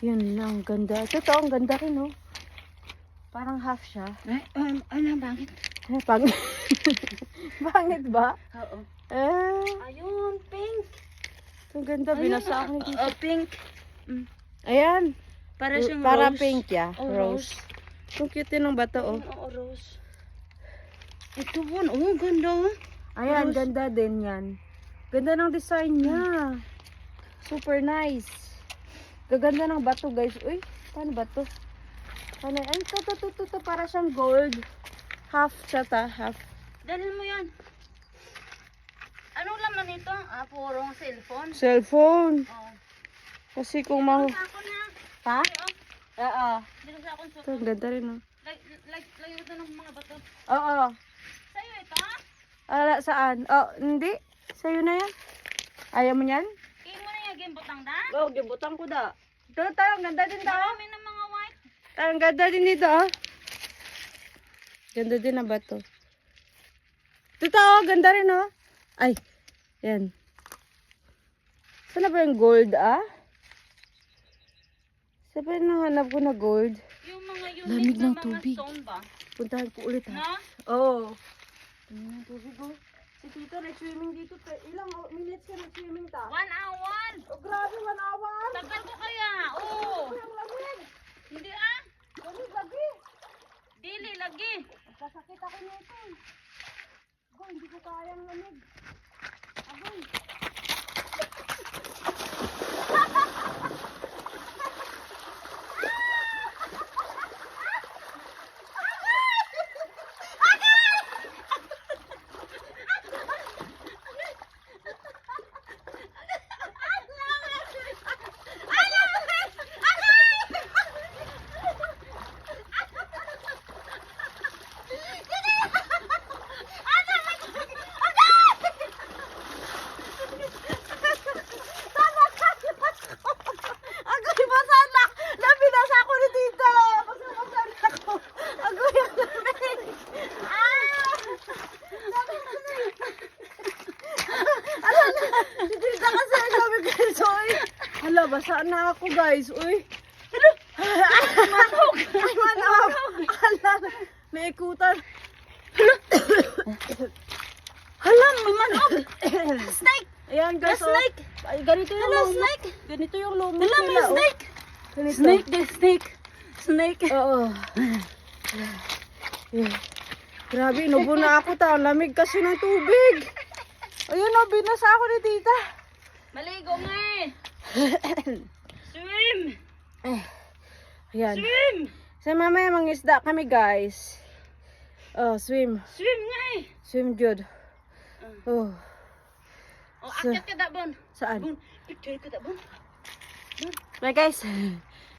Yun lang, ganda. Totoo, ang ganda rin, oh. Parang half siya. Ano, bakit? Pangit. Pangit ba? Oo. Ayun, pink. Ang ganda, binasa ako ni Tita. Pink. Ayan. Para siyang Para rose. pink, ya. Oh, Rose. Ang cute din ng bato, oh. Oo, rose. Ito po, ganda. Ayan, Rose. ganda din yan. Ganda ng design niya. Super nice. Gaganda ng bato, guys. Uy, paano ba to? Ano, to. Para siyang gold. Half siya ta, half. Dalhin mo yan. Anong laman ito? Purong cellphone. Cellphone. Oh. Kasi kung mahu... Ako na. Ha? Oo. Dito sa akong Ito, suko. ang ganda rin, oh. Lagyan ito ng mga bato. Oo. Sa'yo ito? Saan? Oh, hindi. Sa'yo na yan. Ayaw mo yan? Kain mo na yung gimbutang da? Oo, gibutang ko da. Ito, tayo, ang ganda din daw. Marami ng mga white. Ang ganda din dito, oh. Ganda din ang bato. Ito, oh, ganda rin, oh. Ay, yan. Saan na ba yung gold, ah? Saan ba yung nahanap ko na gold? Yung mga Lamig unit na ng mga tubig. stone ba? Puntahan ko ulit, ha? No? Oo. Tingnan ang tubig, oh. Si Tito, nag-swimming dito. Ilang minutes ka nag-swimming, ta? 1 hour. Oh, grabe, 1 hour. Tagal ko kaya. Oo. Ang lamig. Hindi ah. Lamig, lagi. Dili lagi. Sasakit ako nito. Agoy, hindi ko kayang lamig. Agoy. Agoy, basa na! Nabinasa ako ni Tita! Basa na ako! Agoy, ang lamig! Ala na! Si Tita kasi ang lamig guys! Uy! Hala, basa na ako guys! Uy! Manog! Ay, manog! Hala! May ikutan! Hala, may manok. Snake. Ayan guys! oh. Snake. Ay, ganito yung Hala, lumot. snake. Ganito yung lumot Hala, may nila, oh. snake. Ganito. Snake, the snake. Snake. Oo. Yeah. Grabe, inubo na ako ta. Ang lamig kasi ng tubig. Ayun o, binasa ako ni Tita. Maligo nga eh. Swim. Ayan. Swim. So mamaya mangisda kami guys. Oh, swim. Swim nga eh. Swim jud. Oh, O, akyat ka da, Bon. saan? Bon, picture ka da, Bon. Bye guys.